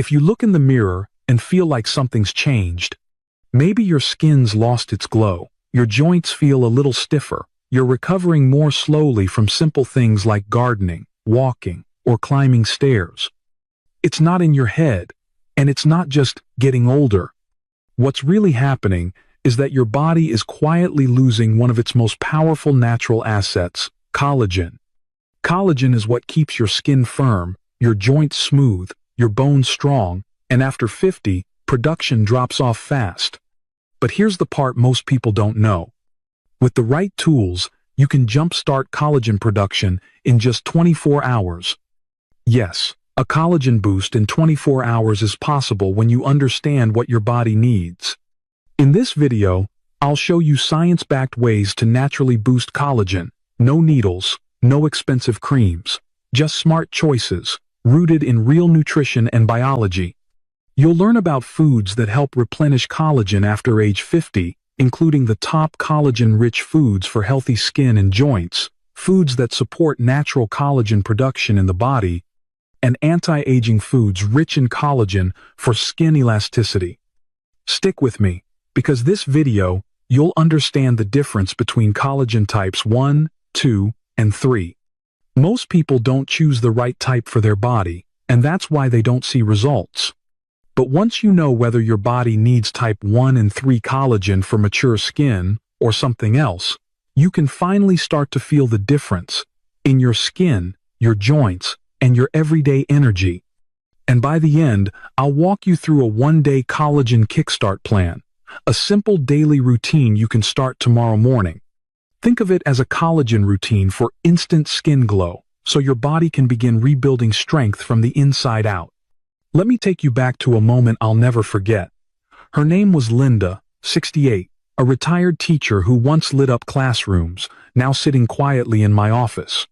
If you look in the mirror and feel like something's changed, maybe your skin's lost its glow, your joints feel a little stiffer, you're recovering more slowly from simple things like gardening, walking, or climbing stairs. It's not in your head, and it's not just getting older. What's really happening is that your body is quietly losing one of its most powerful natural assets, collagen. Collagen is what keeps your skin firm, your joints smooth, your bones strong, and after 50, production drops off fast. But here's the part most people don't know. With the right tools, you can jumpstart collagen production in just 24 hours. Yes, a collagen boost in 24 hours is possible when you understand what your body needs. In this video, I'll show you science-backed ways to naturally boost collagen. No needles, no expensive creams, just smart choices, rooted in real nutrition and biology. You'll learn about foods that help replenish collagen after age 50, including the top collagen-rich foods for healthy skin and joints, foods that support natural collagen production in the body, and anti-aging foods rich in collagen for skin elasticity. Stick with me, because this video, you'll understand the difference between collagen types 1, 2, and 3. Most people don't choose the right type for their body, and that's why they don't see results. But once you know whether your body needs type 1 and 3 collagen for mature skin or something else, you can finally start to feel the difference in your skin, your joints, and your everyday energy. And by the end, I'll walk you through a one-day collagen kickstart plan, a simple daily routine you can start tomorrow morning. Think of it as a collagen routine for instant skin glow, so your body can begin rebuilding strength from the inside out. Let me take you back to a moment I'll never forget. Her name was Linda, 68, a retired teacher who once lit up classrooms, now sitting quietly in my office.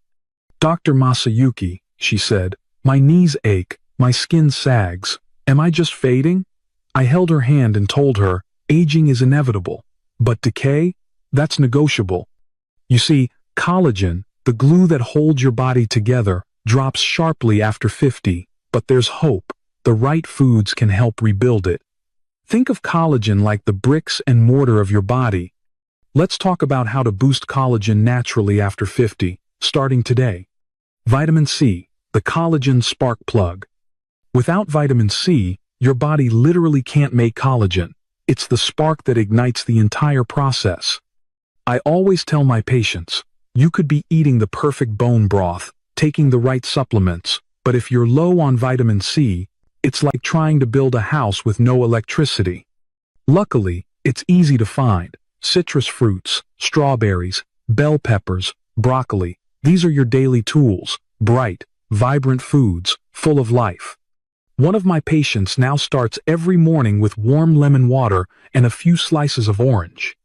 "Dr. Masayuki," she said, "my knees ache, my skin sags. Am I just fading?" I held her hand and told her, aging is inevitable, but decay? That's negotiable. You see, collagen, the glue that holds your body together, drops sharply after 50, but there's hope. The right foods can help rebuild it. Think of collagen like the bricks and mortar of your body. Let's talk about how to boost collagen naturally after 50, starting today. Vitamin C, the collagen spark plug. Without vitamin C, your body literally can't make collagen. It's the spark that ignites the entire process. I always tell my patients, you could be eating the perfect bone broth, taking the right supplements, but if you're low on vitamin C, it's like trying to build a house with no electricity. Luckily, it's easy to find. Citrus fruits, strawberries, bell peppers, broccoli, these are your daily tools, bright, vibrant foods, full of life. One of my patients now starts every morning with warm lemon water and a few slices of orange.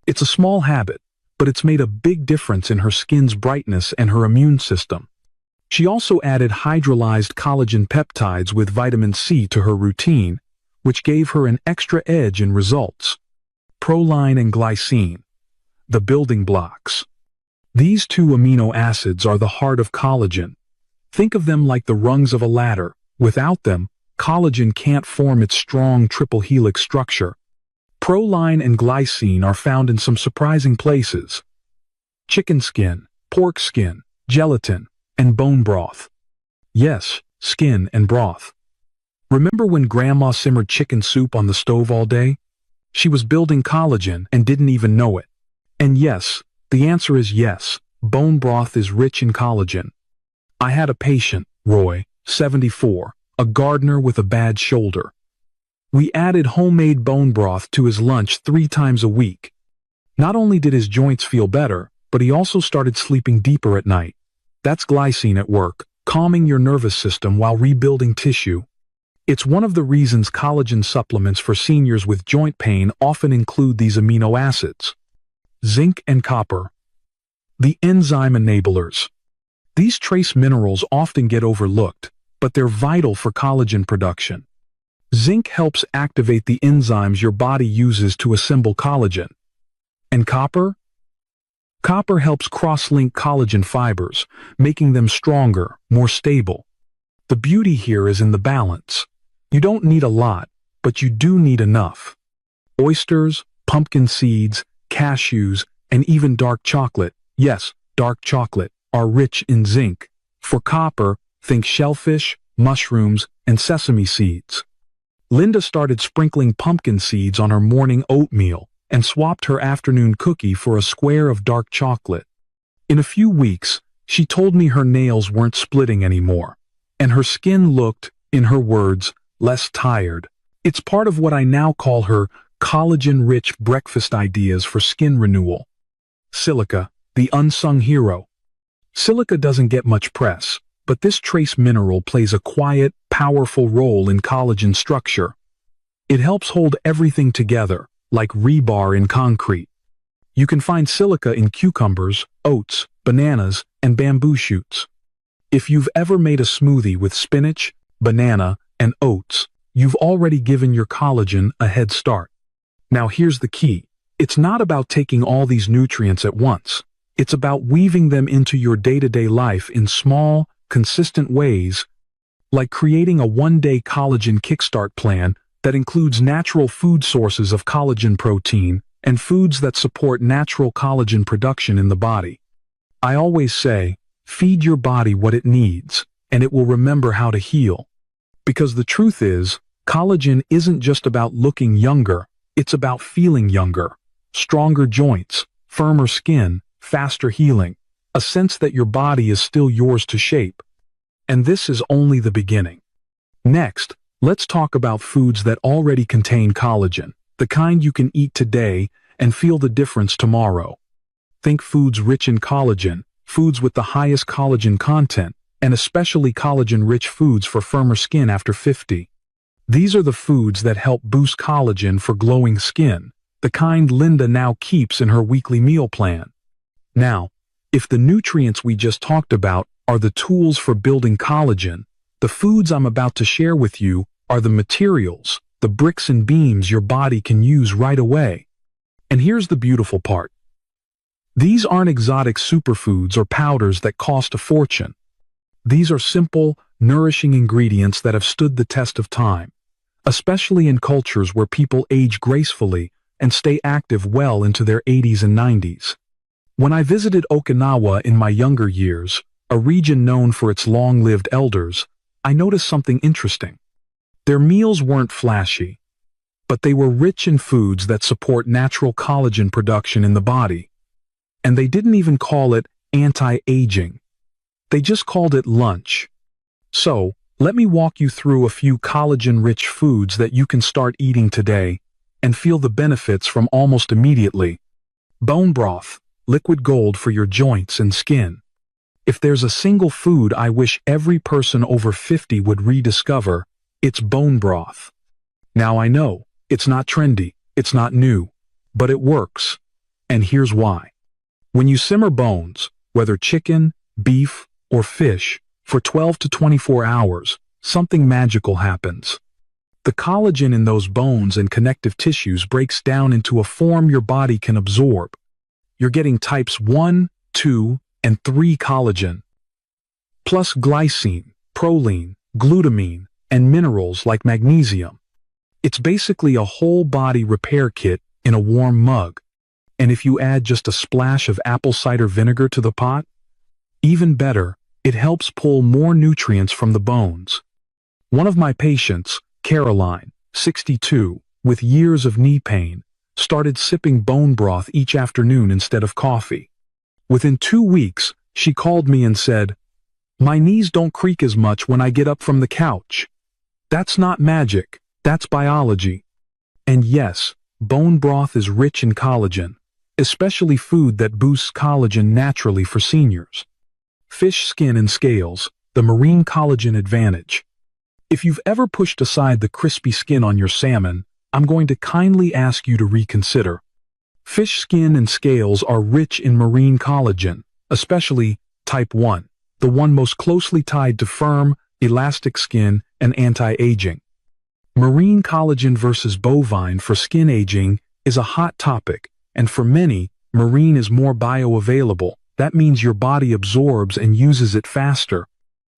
It's a small habit, but it's made a big difference in her skin's brightness and her immune system. She also added hydrolyzed collagen peptides with vitamin C to her routine, which gave her an extra edge in results. Proline and glycine, the building blocks. These two amino acids are the heart of collagen. Think of them like the rungs of a ladder. Without them, collagen can't form its strong triple helix structure. Proline and glycine are found in some surprising places. Chicken skin, pork skin, gelatin, and bone broth. Yes, skin and broth. Remember when Grandma simmered chicken soup on the stove all day? She was building collagen and didn't even know it. And yes, the answer is yes, bone broth is rich in collagen. I had a patient, Roy, 74, a gardener with a bad shoulder. We added homemade bone broth to his lunch 3 times a week. Not only did his joints feel better, but he also started sleeping deeper at night. That's glycine at work, calming your nervous system while rebuilding tissue. It's one of the reasons collagen supplements for seniors with joint pain often include these amino acids. Zinc and copper. The enzyme enablers. These trace minerals often get overlooked, but they're vital for collagen production. Zinc helps activate the enzymes your body uses to assemble collagen. And copper? Copper helps cross-link collagen fibers, making them stronger, more stable. The beauty here is in the balance. You don't need a lot, but you do need enough. Oysters, pumpkin seeds, cashews, and even dark chocolate, yes, dark chocolate, are rich in zinc. For copper, think shellfish, mushrooms, and sesame seeds. Linda started sprinkling pumpkin seeds on her morning oatmeal and swapped her afternoon cookie for a square of dark chocolate. In a few weeks, she told me her nails weren't splitting anymore, and her skin looked, in her words, less tired. It's part of what I now call her collagen-rich breakfast ideas for skin renewal. Silica, the unsung hero. Silica doesn't get much press, but this trace mineral plays a quiet, powerful role in collagen structure. It helps hold everything together, like rebar in concrete. You can find silica in cucumbers, oats, bananas, and bamboo shoots. If you've ever made a smoothie with spinach, banana, and oats, you've already given your collagen a head start. Now here's the key. It's not about taking all these nutrients at once. It's about weaving them into your day-to-day life in small, consistent ways, like creating a one-day collagen kickstart plan that includes natural food sources of collagen protein and foods that support natural collagen production in the body. I always say, feed your body what it needs, and it will remember how to heal. Because the truth is, collagen isn't just about looking younger, it's about feeling younger. Stronger joints, firmer skin, faster healing, a sense that your body is still yours to shape. And this is only the beginning. Next, let's talk about foods that already contain collagen, the kind you can eat today and feel the difference tomorrow. Think foods rich in collagen, foods with the highest collagen content, and especially collagen-rich foods for firmer skin after 50. These are the foods that help boost collagen for glowing skin, the kind Linda now keeps in her weekly meal plan. Now, if the nutrients we just talked about are the tools for building collagen, the foods I'm about to share with you are the materials, the bricks and beams your body can use right away. And here's the beautiful part. These aren't exotic superfoods or powders that cost a fortune. These are simple, nourishing ingredients that have stood the test of time, especially in cultures where people age gracefully and stay active well into their 80s and 90s. When I visited Okinawa in my younger years, a region known for its long-lived elders, I noticed something interesting. Their meals weren't flashy, but they were rich in foods that support natural collagen production in the body. And they didn't even call it anti-aging. They just called it lunch. So, let me walk you through a few collagen-rich foods that you can start eating today and feel the benefits from almost immediately. Bone broth, liquid gold for your joints and skin. If there's a single food I wish every person over 50 would rediscover, it's bone broth. Now I know, it's not trendy, it's not new, but it works. And here's why. When you simmer bones, whether chicken, beef, or fish, for 12 to 24 hours, something magical happens. The collagen in those bones and connective tissues breaks down into a form your body can absorb. You're getting types 1, 2, and 3 collagen, plus glycine, proline, glutamine, and minerals like magnesium. It's basically a whole body repair kit in a warm mug. And if you add just a splash of apple cider vinegar to the pot, even better, it helps pull more nutrients from the bones. One of my patients, Caroline, 62, with years of knee pain, started sipping bone broth each afternoon instead of coffee. Within 2 weeks, she called me and said, "My knees don't creak as much when I get up from the couch." That's not magic, that's biology. And yes, bone broth is rich in collagen, especially food that boosts collagen naturally for seniors. Fish skin and scales, the marine collagen advantage. If you've ever pushed aside the crispy skin on your salmon, I'm going to kindly ask you to reconsider. Fish skin and scales are rich in marine collagen, especially type 1, the one most closely tied to firm, elastic skin and anti-aging. Marine collagen versus bovine for skin aging is a hot topic, and for many, marine is more bioavailable. That means your body absorbs and uses it faster.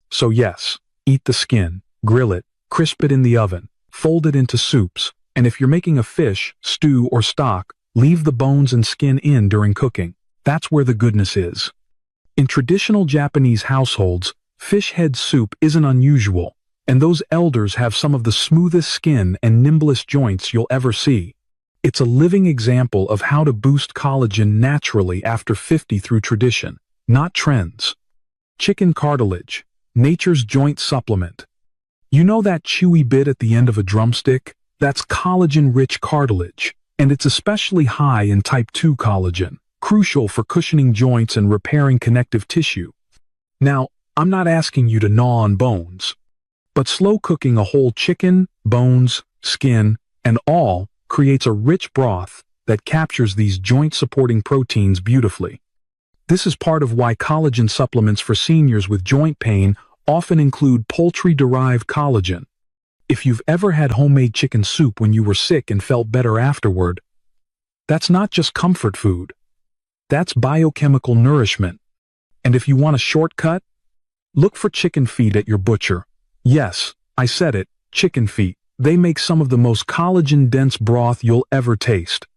So yes, eat the skin, grill it, Crisp it in the oven, fold it into soups, and if you're making a fish, stew, or stock, leave the bones and skin in during cooking. That's where the goodness is. In traditional Japanese households, fish head soup isn't unusual, and those elders have some of the smoothest skin and nimblest joints you'll ever see. It's a living example of how to boost collagen naturally after 50 through tradition, not trends. Chicken cartilage, nature's joint supplement. You know that chewy bit at the end of a drumstick? That's collagen-rich cartilage, and it's especially high in type 2 collagen, crucial for cushioning joints and repairing connective tissue. Now, I'm not asking you to gnaw on bones, but slow cooking a whole chicken, bones, skin, and all creates a rich broth that captures these joint-supporting proteins beautifully. This is part of why collagen supplements for seniors with joint pain often include poultry-derived collagen. If you've ever had homemade chicken soup when you were sick and felt better afterward, that's not just comfort food. That's biochemical nourishment. And if you want a shortcut, look for chicken feet at your butcher. Yes, I said it, chicken feet. They make some of the most collagen-dense broth you'll ever taste.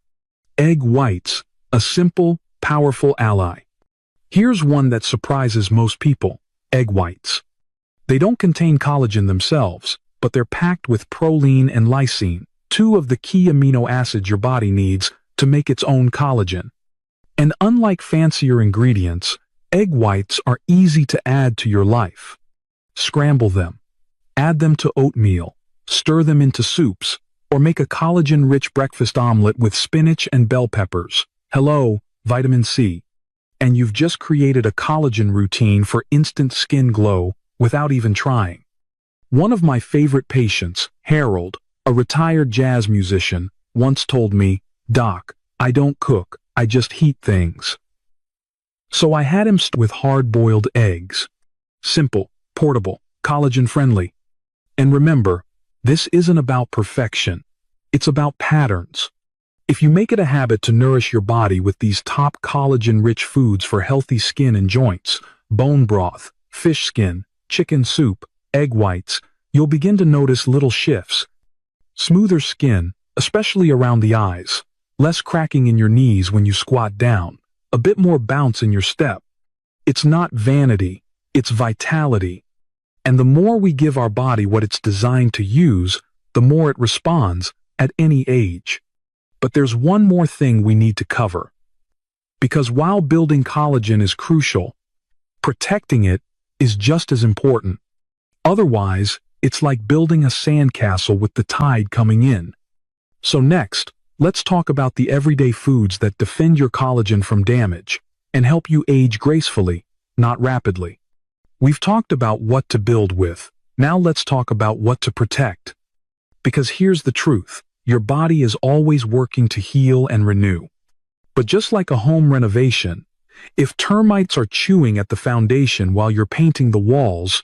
Egg whites, a simple, powerful ally. Here's one that surprises most people: egg whites. They don't contain collagen themselves, but they're packed with proline and lysine, two of the key amino acids your body needs to make its own collagen. And unlike fancier ingredients, egg whites are easy to add to your life. Scramble them. Add them to oatmeal. Stir them into soups, or make a collagen-rich breakfast omelet with spinach and bell peppers. Hello, vitamin C. And you've just created a collagen routine for instant skin glow without even trying. One of my favorite patients, Harold, a retired jazz musician, once told me, "Doc, I don't cook, I just heat things." So I had him start with hard-boiled eggs. Simple, portable, collagen-friendly. And remember, this isn't about perfection. It's about patterns. If you make it a habit to nourish your body with these top collagen-rich foods for healthy skin and joints, bone broth, fish skin, chicken soup, egg whites, you'll begin to notice little shifts. Smoother skin, especially around the eyes, less cracking in your knees when you squat down, a bit more bounce in your step. It's not vanity, it's vitality. And the more we give our body what it's designed to use, the more it responds at any age. But there's one more thing we need to cover. Because while building collagen is crucial, protecting it is just as important. Otherwise, it's like building a sandcastle with the tide coming in. So next, let's talk about the everyday foods that defend your collagen from damage and help you age gracefully, not rapidly. We've talked about what to build with. Now let's talk about what to protect. Because here's the truth. Your body is always working to heal and renew. But just like a home renovation, if termites are chewing at the foundation while you're painting the walls,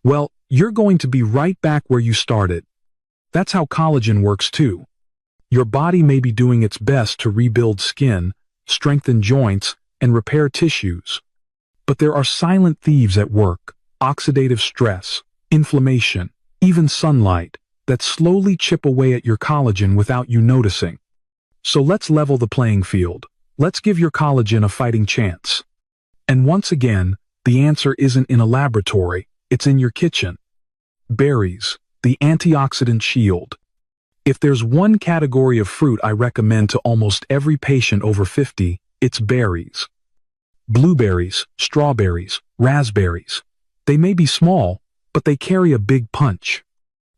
well, you're going to be right back where you started. That's how collagen works too. Your body may be doing its best to rebuild skin, strengthen joints, and repair tissues. But there are silent thieves at work: oxidative stress, inflammation, even sunlight, that slowly chip away at your collagen without you noticing. So let's level the playing field. Let's give your collagen a fighting chance. And once again, the answer isn't in a laboratory, it's in your kitchen. Berries, the antioxidant shield. If there's one category of fruit I recommend to almost every patient over 50, it's berries. Blueberries, strawberries, raspberries. They may be small, but they carry a big punch.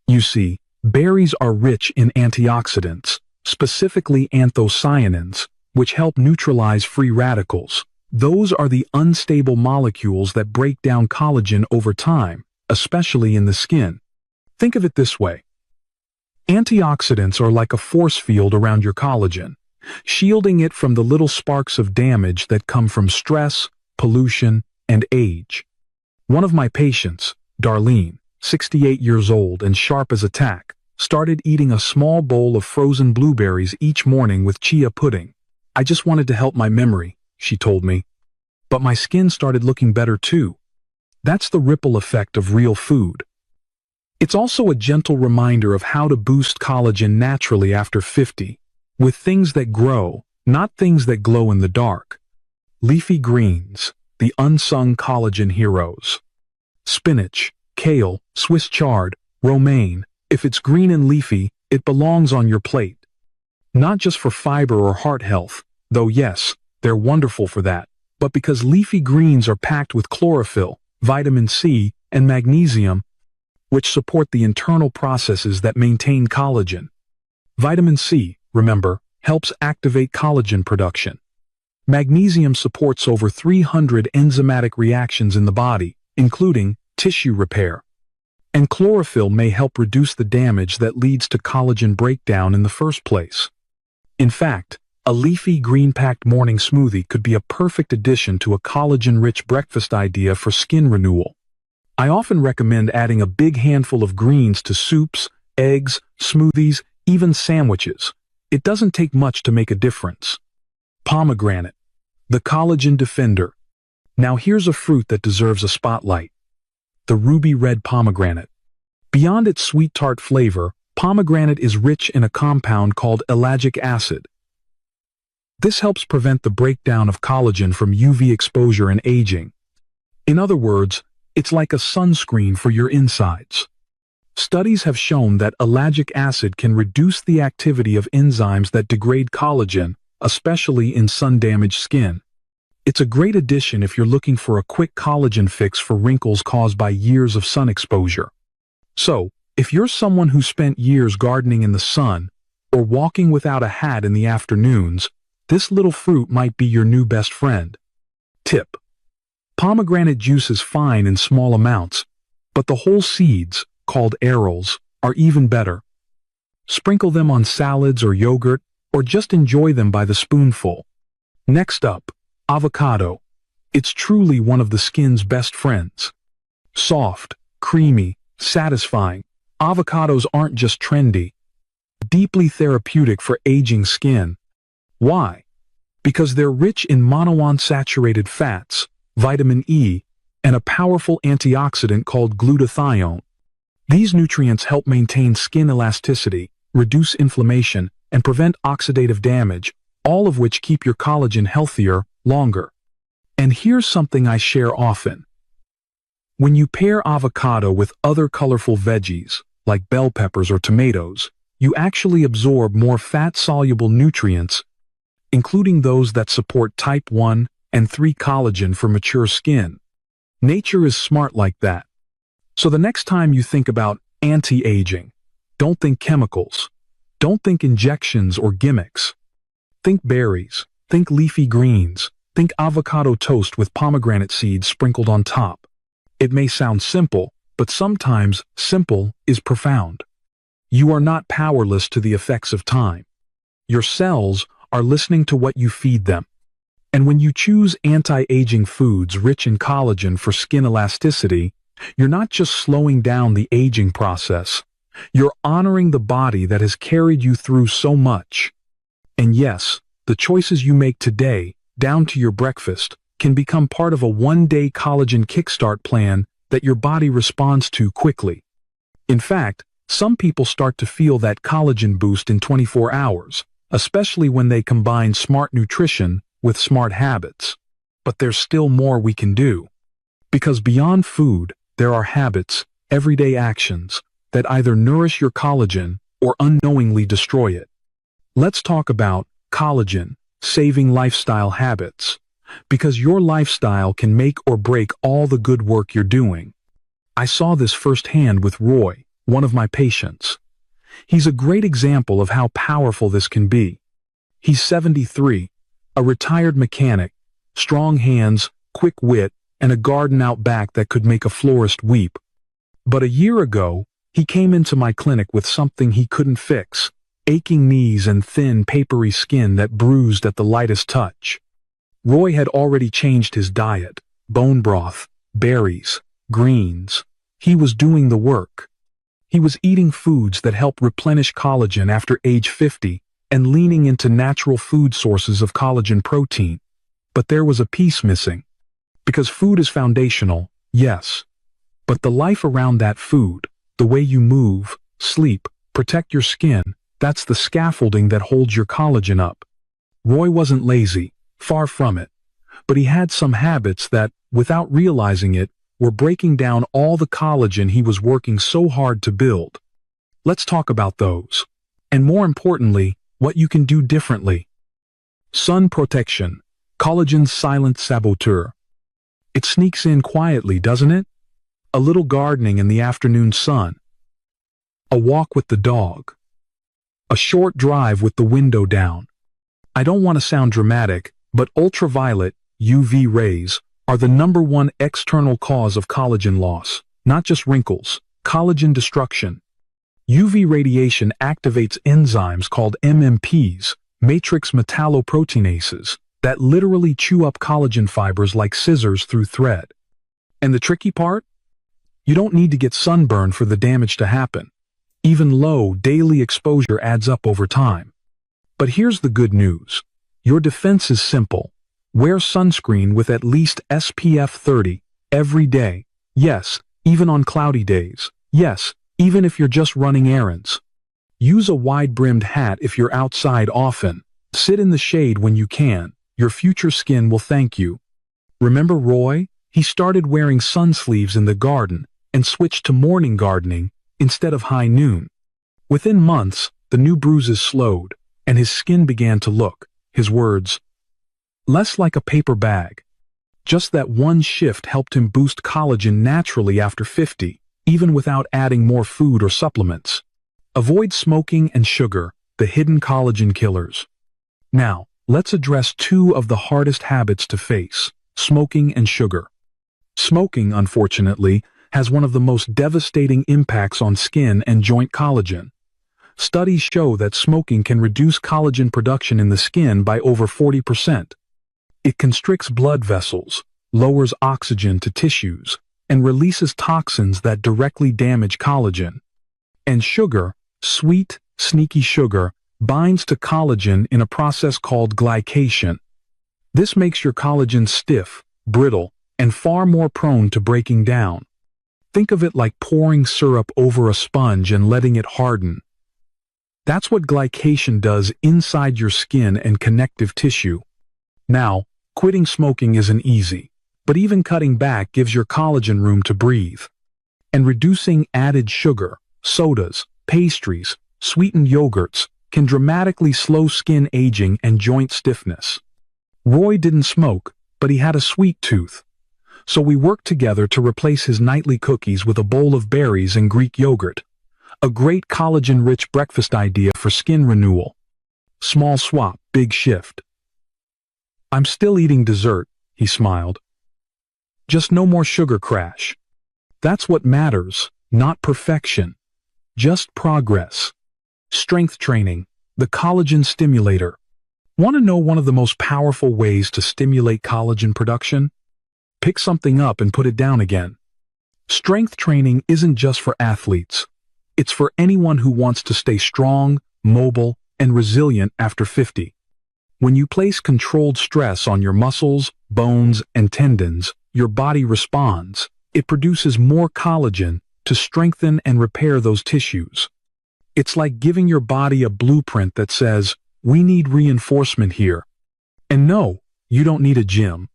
You see, berries are rich in antioxidants, specifically anthocyanins, which help neutralize free radicals. Those are the unstable molecules that break down collagen over time, especially in the skin. Think of it this way. Antioxidants are like a force field around your collagen, shielding it from the little sparks of damage that come from stress, pollution, and age. One of my patients, Darlene, 68 years old and sharp as a tack, started eating a small bowl of frozen blueberries each morning with chia pudding. "I just wanted to help my memory," she told me. "But my skin started looking better too." That's the ripple effect of real food. It's also a gentle reminder of how to boost collagen naturally after 50, with things that grow, not things that glow in the dark. Leafy greens, the unsung collagen heroes. Spinach, kale, Swiss chard, romaine. If it's green and leafy, it belongs on your plate. Not just for fiber or heart health, though yes, they're wonderful for that, but because leafy greens are packed with chlorophyll, vitamin C, and magnesium, which support the internal processes that maintain collagen. Vitamin C, remember, helps activate collagen production. Magnesium supports over 300 enzymatic reactions in the body, including tissue repair. And chlorophyll may help reduce the damage that leads to collagen breakdown in the first place. In fact, a leafy green-packed morning smoothie could be a perfect addition to a collagen-rich breakfast idea for skin renewal. I often recommend adding a big handful of greens to soups, eggs, smoothies, even sandwiches. It doesn't take much to make a difference. Pomegranate, the collagen defender. Now here's a fruit that deserves a spotlight. The ruby red pomegranate. Beyond its sweet tart flavor, pomegranate is rich in a compound called ellagic acid. This helps prevent the breakdown of collagen from UV exposure and aging. In other words, it's like a sunscreen for your insides. Studies have shown that ellagic acid can reduce the activity of enzymes that degrade collagen, especially in sun-damaged skin. It's a great addition if you're looking for a quick collagen fix for wrinkles caused by years of sun exposure. So, if you're someone who spent years gardening in the sun, or walking without a hat in the afternoons, this little fruit might be your new best friend. Tip: pomegranate juice is fine in small amounts, but the whole seeds, called arils, are even better. Sprinkle them on salads or yogurt, or just enjoy them by the spoonful. Next up, avocado. It's truly one of the skin's best friends. Soft, creamy, satisfying, avocados aren't just trendy. Deeply therapeutic for aging skin. Why? Because they're rich in monounsaturated fats, vitamin E, and a powerful antioxidant called glutathione. These nutrients help maintain skin elasticity, reduce inflammation, and prevent oxidative damage, all of which keep your collagen healthier longer. And here's something I share often. When you pair avocado with other colorful veggies, like bell peppers or tomatoes, you actually absorb more fat-soluble nutrients, including those that support type 1 and 3 collagen for mature skin. Nature is smart like that. So the next time you think about anti-aging, don't think chemicals. Don't think injections or gimmicks. Think berries. Think leafy greens. Think avocado toast with pomegranate seeds sprinkled on top. It may sound simple, but sometimes simple is profound. You are not powerless to the effects of time. Your cells are listening to what you feed them. And when you choose anti-aging foods rich in collagen for skin elasticity, you're not just slowing down the aging process. You're honoring the body that has carried you through so much. And yes, the choices you make today, down to your breakfast, can become part of a one-day collagen kickstart plan that your body responds to quickly. In fact, some people start to feel that collagen boost in 24 hours, especially when they combine smart nutrition with smart habits. But there's still more we can do. Because beyond food, there are habits, everyday actions, that either nourish your collagen or unknowingly destroy it. Let's talk about collagen-saving lifestyle habits. Because your lifestyle can make or break all the good work you're doing. I saw this firsthand with Roy, one of my patients. He's a great example of how powerful this can be. He's 73, a retired mechanic, strong hands, quick wit, and a garden out back that could make a florist weep. But a year ago, he came into my clinic with something he couldn't fix, aching knees and thin, papery skin that bruised at the lightest touch. Roy had already changed his diet, bone broth, berries, greens. He was doing the work. He was eating foods that help replenish collagen after age 50 and leaning into natural food sources of collagen protein. But there was a piece missing. Because food is foundational, yes. But the life around that food, The way you move, sleep, protect your skin, that's the scaffolding that holds your collagen up. Roy wasn't lazy, far from it. But he had some habits that, without realizing it, were breaking down all the collagen he was working so hard to build. Let's talk about those. And more importantly, what you can do differently. Sun protection, collagen's silent saboteur. It sneaks in quietly, doesn't it? A little gardening in the afternoon sun. A walk with the dog. A short drive with the window down. I don't want to sound dramatic, but ultraviolet, UV rays, are the #1 external cause of collagen loss, not just wrinkles, collagen destruction. UV radiation activates enzymes called MMPs, matrix metalloproteinases, that literally chew up collagen fibers like scissors through thread. And the tricky part? You don't need to get sunburned for the damage to happen. Even low, daily exposure adds up over time. But here's the good news. Your defense is simple. Wear sunscreen with at least SPF 30 every day. Yes, even on cloudy days. Yes, even if you're just running errands. Use a wide-brimmed hat if you're outside often. Sit in the shade when you can. Your future skin will thank you. Remember Roy? He started wearing sun sleeves in the garden and switched to morning gardening instead of high noon. Within months, the new bruises slowed, and his skin began to look, his words, less like a paper bag. Just that one shift helped him boost collagen naturally after 50, even without adding more food or supplements. Avoid smoking and sugar, the hidden collagen killers. Now, let's address two of the hardest habits to face, smoking and sugar. Smoking, unfortunately, has one of the most devastating impacts on skin and joint collagen. Studies show that smoking can reduce collagen production in the skin by over 40%. It constricts blood vessels, lowers oxygen to tissues, and releases toxins that directly damage collagen. And sugar, sweet, sneaky sugar, binds to collagen in a process called glycation. This makes your collagen stiff, brittle, and far more prone to breaking down. Think of it like pouring syrup over a sponge and letting it harden. That's what glycation does inside your skin and connective tissue. Now, quitting smoking isn't easy, but even cutting back gives your collagen room to breathe. And reducing added sugar, sodas, pastries, sweetened yogurts can dramatically slow skin aging and joint stiffness. Roy didn't smoke, but he had a sweet tooth. So we worked together to replace his nightly cookies with a bowl of berries and Greek yogurt. A great collagen-rich breakfast idea for skin renewal. Small swap, big shift. I'm still eating dessert, he smiled. Just no more sugar crash. That's what matters, not perfection. Just progress. Strength training, the collagen stimulator. Want to know one of the most powerful ways to stimulate collagen production? Pick something up and put it down again. Strength training isn't just for athletes. It's for anyone who wants to stay strong, mobile, and resilient after 50. When you place controlled stress on your muscles, bones, and tendons, your body responds. It produces more collagen to strengthen and repair those tissues. It's like giving your body a blueprint that says, we need reinforcement here. And no, you don't need a gym.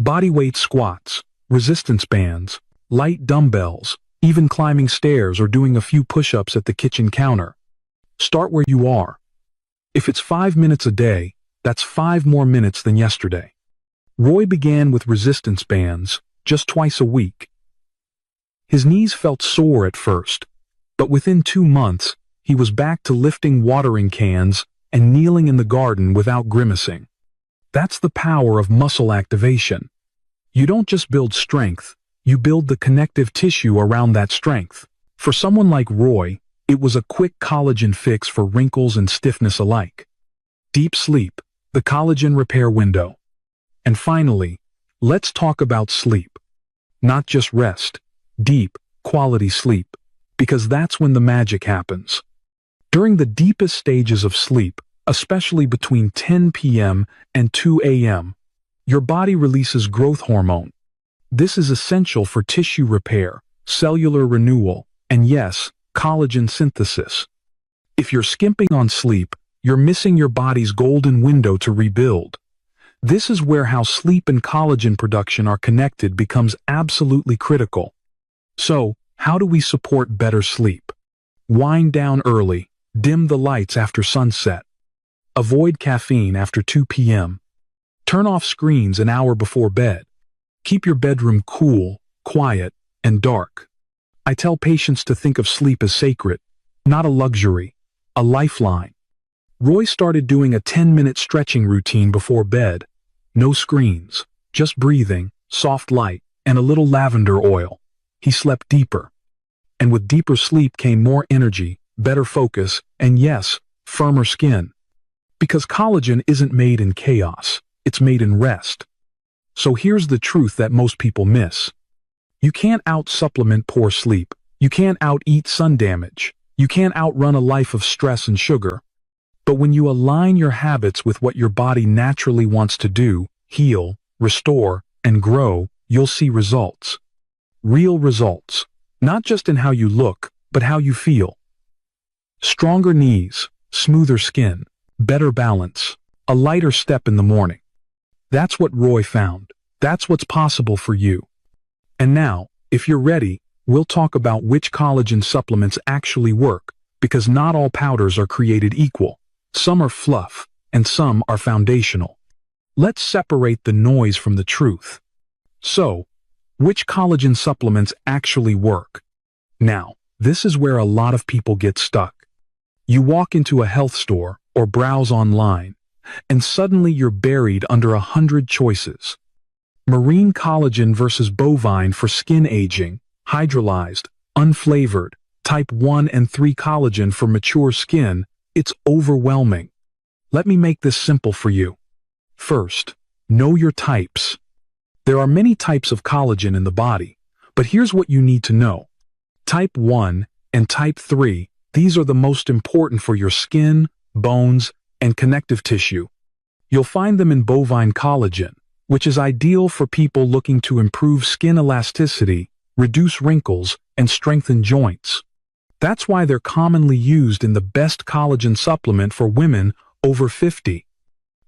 Bodyweight squats, resistance bands, light dumbbells, even climbing stairs or doing a few push-ups at the kitchen counter. Start where you are. If it's 5 minutes a day, that's 5 more minutes than yesterday. Roy began with resistance bands, just twice a week. His knees felt sore at first, but within 2 months, he was back to lifting watering cans and kneeling in the garden without grimacing. That's the power of muscle activation. You don't just build strength, you build the connective tissue around that strength. For someone like Roy, it was a quick collagen fix for wrinkles and stiffness alike. Deep sleep, the collagen repair window. And finally, let's talk about sleep. Not just rest, deep, quality sleep, because that's when the magic happens. During the deepest stages of sleep, especially between 10 p.m. and 2 a.m., your body releases growth hormone. This is essential for tissue repair, cellular renewal, And yes, collagen synthesis. If you're skimping on sleep, you're missing your body's golden window to rebuild. This is where how sleep and collagen production are connected becomes absolutely critical. So, how do we support better sleep? Wind down early, dim the lights after sunset. Avoid caffeine after 2 p.m. Turn off screens an hour before bed. Keep your bedroom cool, quiet, and dark. I tell patients to think of sleep as sacred, not a luxury, a lifeline. Roy started doing a 10-minute stretching routine before bed. No screens, just breathing, soft light, and a little lavender oil. He slept deeper. And with deeper sleep came more energy, better focus, and yes, firmer skin. Because collagen isn't made in chaos, it's made in rest. So here's the truth that most people miss. You can't out-supplement poor sleep. You can't out-eat sun damage. You can't outrun a life of stress and sugar. But when you align your habits with what your body naturally wants to do, heal, restore, and grow, you'll see results. Real results. Not just in how you look, but how you feel. Stronger knees, smoother skin, better balance, a lighter step in the morning. That's what Roy found. That's what's possible for you. And now, if you're ready, we'll talk about which collagen supplements actually work, because not all powders are created equal. Some are fluff, and some are foundational. Let's separate the noise from the truth. So, which collagen supplements actually work? Now, this is where a lot of people get stuck. You walk into a health store or browse online, and suddenly you're buried under 100 choices. Marine collagen versus bovine for skin aging, hydrolyzed, unflavored, type 1 and 3 collagen for mature skin. It's overwhelming. Let me make this simple for you. First, know your types. There are many types of collagen in the body, but here's what you need to know. Type 1 and type 3, these are the most important for your skin, bones, and connective tissue. You'll find them in bovine collagen, which is ideal for people looking to improve skin elasticity, reduce wrinkles, and strengthen joints. That's why they're commonly used in the best collagen supplement for women over 50.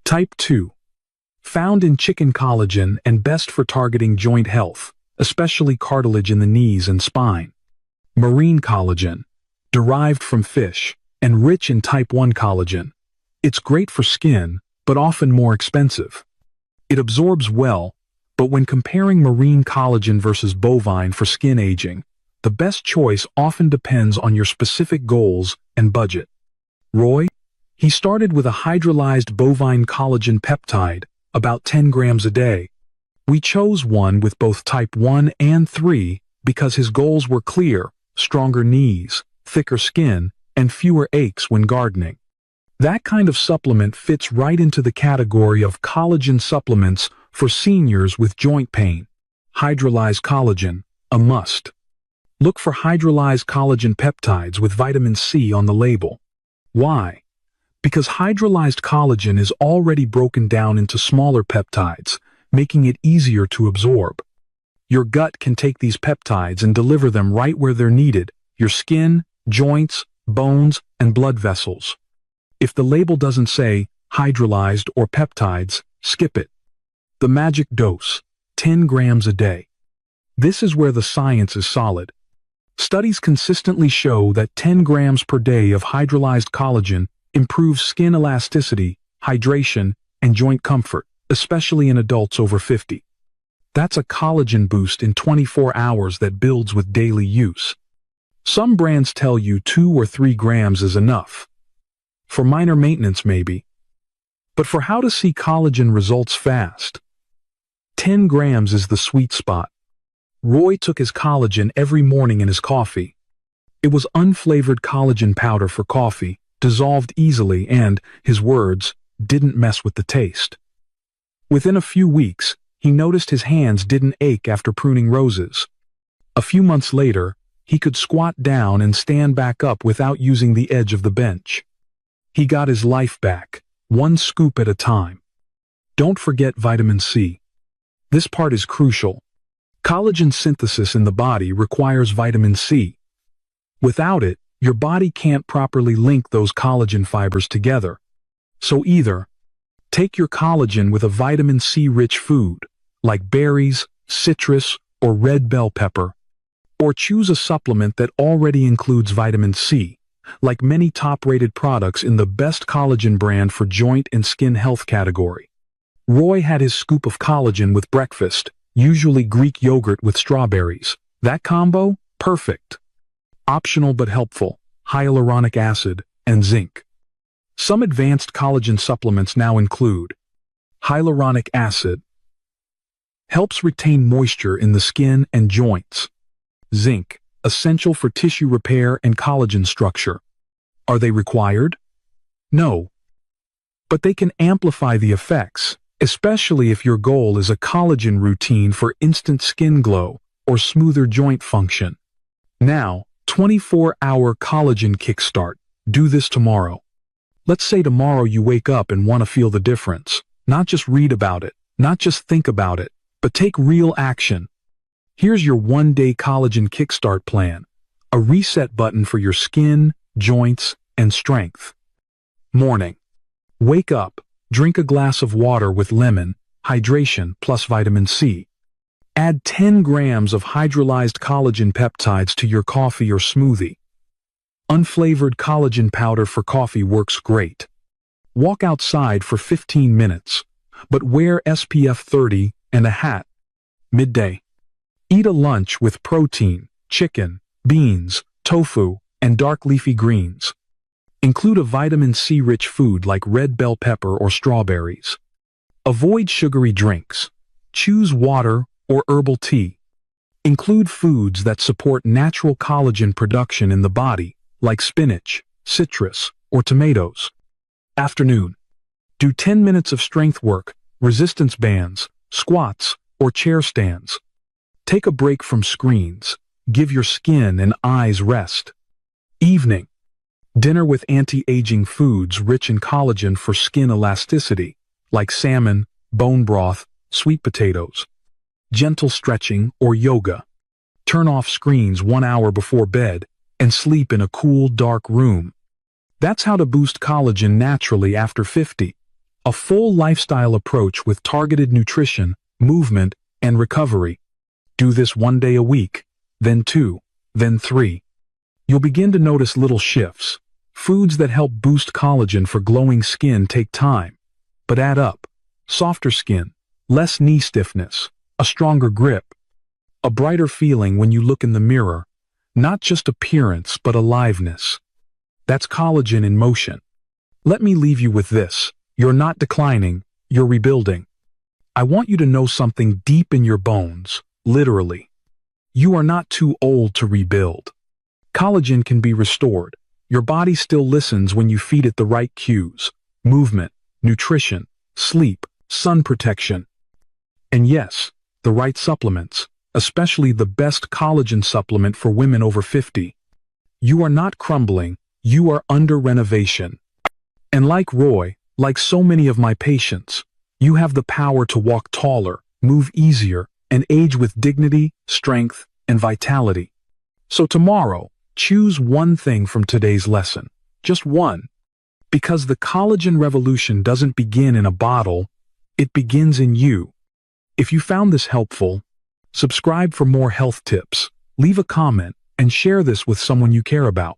Type 2. Found in chicken collagen and best for targeting joint health, especially cartilage in the knees and spine. Marine collagen, derived from fish, and rich in type 1 collagen. It's great for skin, but often more expensive. It absorbs well, but when comparing marine collagen versus bovine for skin aging, the best choice often depends on your specific goals and budget. Roy? He started with a hydrolyzed bovine collagen peptide, about 10 grams a day. We chose one with both type 1 and 3 because his goals were clear: stronger knees, thicker skin, and fewer aches when gardening. That kind of supplement fits right into the category of collagen supplements for seniors with joint pain. Hydrolyzed collagen, a must. Look for hydrolyzed collagen peptides with vitamin C on the label. Why? Because hydrolyzed collagen is already broken down into smaller peptides, making it easier to absorb. Your gut can take these peptides and deliver them right where they're needed: your skin, joints, bones, and blood vessels. If the label doesn't say hydrolyzed or peptides, skip it. The magic dose, 10 grams a day. This is where the science is solid. Studies consistently show that 10 grams per day of hydrolyzed collagen improves skin elasticity, hydration, and joint comfort, especially in adults over 50. That's a collagen boost in 24 hours that builds with daily use. Some brands tell you 2 or 3 grams is enough. For minor maintenance maybe. But for how to see collagen results fast, 10 grams is the sweet spot. Roy took his collagen every morning in his coffee. It was unflavored collagen powder for coffee, dissolved easily and, his words, didn't mess with the taste. Within a few weeks, he noticed his hands didn't ache after pruning roses. A few months later, he could squat down and stand back up without using the edge of the bench. He got his life back, one scoop at a time. Don't forget vitamin C. This part is crucial. Collagen synthesis in the body requires vitamin C. Without it, your body can't properly link those collagen fibers together. So either take your collagen with a vitamin C-rich food, like berries, citrus, or red bell pepper, or choose a supplement that already includes vitamin C, like many top-rated products in the best collagen brand for joint and skin health category. Roy had his scoop of collagen with breakfast, usually Greek yogurt with strawberries. That combo? Perfect. Optional but helpful, hyaluronic acid and zinc. Some advanced collagen supplements now include hyaluronic acid. Helps retain moisture in the skin and joints. Zinc, essential for tissue repair and collagen structure. Are they required? No. But they can amplify the effects, especially if your goal is a collagen routine for instant skin glow or smoother joint function. Now, 24-hour collagen kickstart. Do this tomorrow. Let's say tomorrow you wake up and want to feel the difference. Not just read about it, not just think about it, but take real action. Here's your one-day collagen kickstart plan. A reset button for your skin, joints, and strength. Morning. Wake up, drink a glass of water with lemon, hydration plus vitamin C. Add 10 grams of hydrolyzed collagen peptides to your coffee or smoothie. Unflavored collagen powder for coffee works great. Walk outside for 15 minutes, but wear SPF 30 and a hat. Midday. Eat a lunch with protein, chicken, beans, tofu, and dark leafy greens. Include a vitamin C-rich food like red bell pepper or strawberries. Avoid sugary drinks. Choose water or herbal tea. Include foods that support natural collagen production in the body, like spinach, citrus, or tomatoes. Afternoon. Do 10 minutes of strength work, resistance bands, squats, or chair stands. Take a break from screens. Give your skin and eyes rest. Evening. Dinner with anti-aging foods rich in collagen for skin elasticity, like salmon, bone broth, sweet potatoes. Gentle stretching or yoga. Turn off screens 1 hour before bed and sleep in a cool, dark room. That's how to boost collagen naturally after 50. A full lifestyle approach with targeted nutrition, movement, and recovery. Do this 1 day a week, then 2, then 3. You'll begin to notice little shifts. Foods that help boost collagen for glowing skin take time, but add up. Softer skin, less knee stiffness, a stronger grip, a brighter feeling when you look in the mirror, not just appearance but aliveness. That's collagen in motion. Let me leave you with this. You're not declining, you're rebuilding. I want you to know something deep in your bones, literally. You are not too old to rebuild. Collagen can be restored. Your body still listens when you feed it the right cues: movement, nutrition, sleep, sun protection. And yes, the right supplements, especially the best collagen supplement for women over 50. You are not crumbling, you are under renovation. And like Roy, like so many of my patients, you have the power to walk taller, move easier, and age with dignity, strength, and vitality. So tomorrow, choose one thing from today's lesson. Just one. Because the collagen revolution doesn't begin in a bottle, it begins in you. If you found this helpful, subscribe for more health tips, leave a comment, and share this with someone you care about.